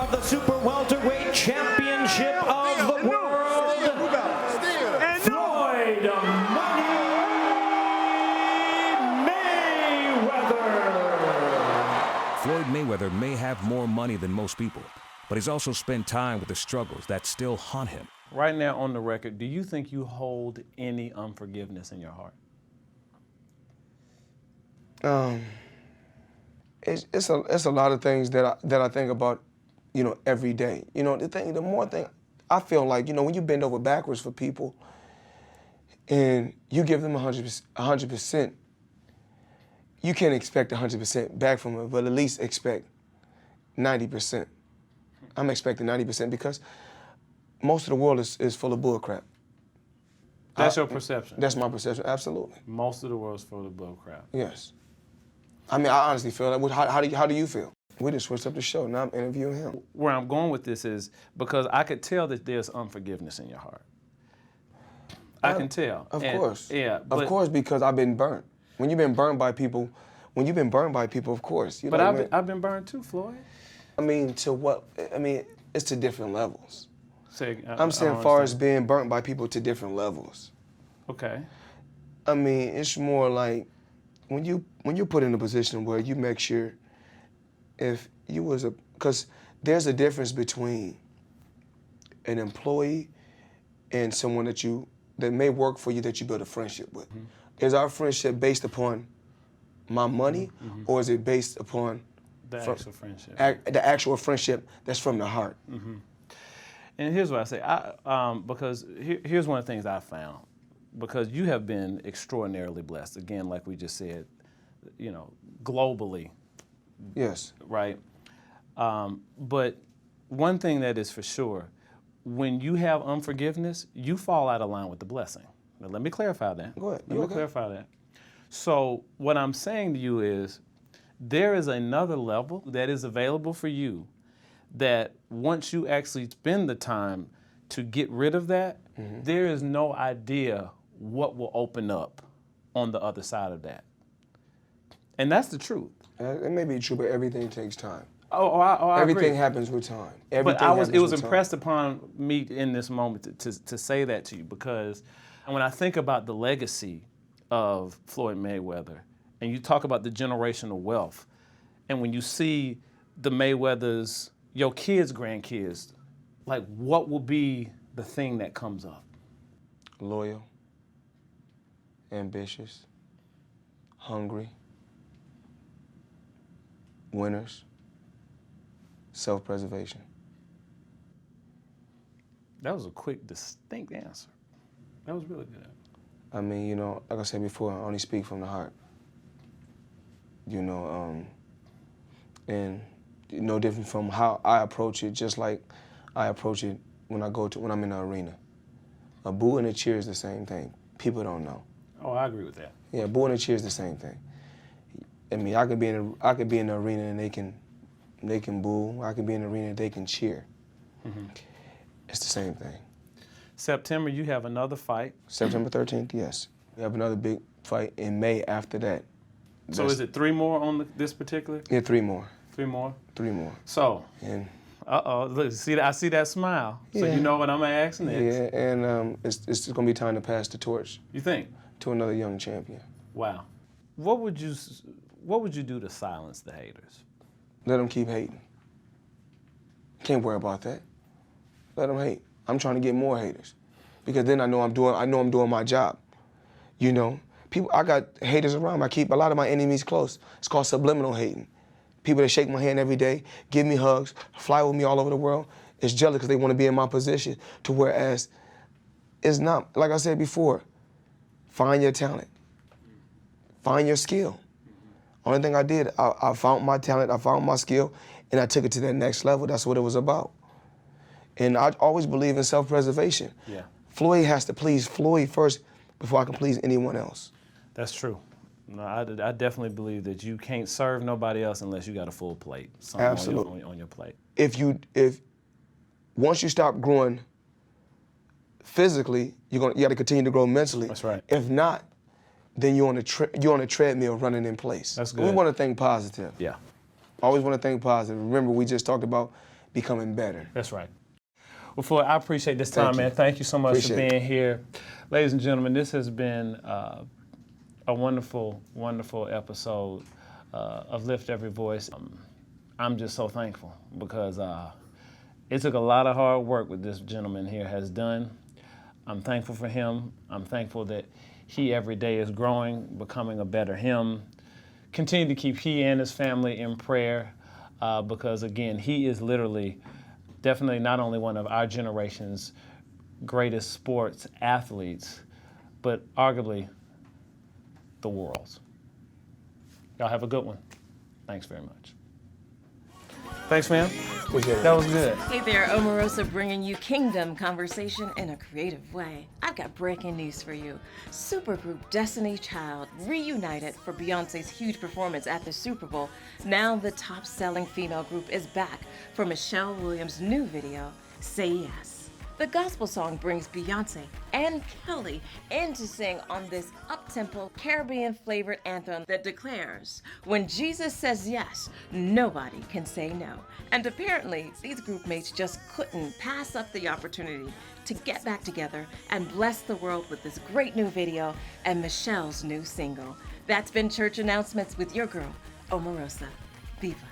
of the super welterweight championship of the world, Floyd Mayweather. Floyd Mayweather may have more money than most people, but he's also spent time with the struggles that still haunt him. Right now on the record, do you think you hold any unforgiveness in your heart? It's a lot of things that I think about, every day. The more thing, I feel like, when you bend over backwards for people and you give them 100%, you can't expect 100% back from it, but at least expect 90%. I'm expecting 90% because most of the world is full of bull crap. That's your perception? That's my perception, absolutely. Most of the world's full of bull crap? Yes. I mean, I honestly feel that. How do you feel? We just switched up the show. Now I'm interviewing him. Where I'm going with this is because I could tell that there's unforgiveness in your heart. I can tell. Of course. Yeah. Of course, because I've been burnt. When you've been burned by people, of course. But I've been burned too, Floyd. I mean, to what? I mean, it's to different levels. I'm saying, far as being burnt by people to different levels. Okay. I mean, it's more like when you're put in a position where you make sure if you was because there's a difference between an employee and someone that may work for you that you build a friendship with. Mm-hmm. Is our friendship based upon my money, or is it based upon the actual friendship? The actual friendship that's from the heart. Mm-hmm. And here's what I say, because here's one of the things I found. Because you have been extraordinarily blessed, again, like we just said, globally. Yes. Right? But one thing that is for sure, when you have unforgiveness, you fall out of line with the blessing. Now, let me clarify that. Go ahead. Let me clarify that. So what I'm saying to you is, there is another level that is available for you that once you actually spend the time to get rid of that, there is no idea what will open up on the other side of that. And that's the truth. It may be true, but everything takes time. I everything agree. happens with time. But it was impressed upon me in this moment to say that to you, because when I think about the legacy of Floyd Mayweather, and you talk about the generational wealth, and when you see the Mayweathers, your kids' grandkids, like what will be the thing that comes up? Loyal, ambitious, hungry, winners, self-preservation. That was a quick, distinct answer. That was really good. I mean, like I said before, I only speak from the heart. And no different from how I approach it, just like I approach it when I'm in the arena. A boo and a cheer is the same thing. People don't know. Oh, I agree with that. Yeah, boo and a cheer is the same thing. I mean, I could be in the arena and they can boo. I could be in the arena and they can cheer. Mm-hmm. It's the same thing. September, you have another fight. September 13th, yes. We have another big fight in May after that. So is it 3 more on this particular? Yeah, 3 more. 3 more? 3 more. So, and look, I see that smile. Yeah. So you know what I'm asking next. Yeah, and it's going to be time to pass the torch. You think? To another young champion. Wow. What would you do to silence the haters? Let them keep hating. Can't worry about that. Let them hate. I'm trying to get more haters, because then I know I'm doing my job. People. I got haters around me. I keep a lot of my enemies close. It's called subliminal hating. People that shake my hand every day, give me hugs, fly with me all over the world, is jealous because they want to be in my position. To whereas, it's not. Like I said before, find your talent, find your skill. Only thing I did, I found my talent, I found my skill, and I took it to that next level. That's what it was about. And I always believe in self-preservation. Yeah. Floyd has to please Floyd first before I can please anyone else. That's true. No, I definitely believe that you can't serve nobody else unless you got a full plate. Absolutely. On your plate. Once you stop growing physically, you got to continue to grow mentally. That's right. If not, then you're on a treadmill running in place. That's good. We want to think positive. Yeah. Always want to think positive. Remember, we just talked about becoming better. That's right. Well, Floyd, I appreciate this time, Thank you. man. Thank you so much Appreciate for being here. Ladies and gentlemen, this has been a wonderful, wonderful episode of Lift Every Voice. I'm just so thankful because it took a lot of hard work what this gentleman here has done. I'm thankful for him. I'm thankful that he every day is growing, becoming a better him. Continue to keep he and his family in prayer because, again, he is literally definitely not only one of our generation's greatest sports athletes, but arguably the world's. Y'all have a good one. Thanks very much. Thanks, fam. That was good. Hey there, Omarosa bringing you Kingdom conversation in a creative way. I've got breaking news for you. Supergroup Destiny Child reunited for Beyonce's huge performance at the Super Bowl. Now the top-selling female group is back for Michelle Williams' new video, Say Yes. The gospel song brings Beyonce and Kelly in to sing on this up-tempo, Caribbean-flavored anthem that declares, when Jesus says yes, nobody can say no. And apparently, these group mates just couldn't pass up the opportunity to get back together and bless the world with this great new video and Michelle's new single. That's been Church Announcements with your girl, Omarosa. Be blessed.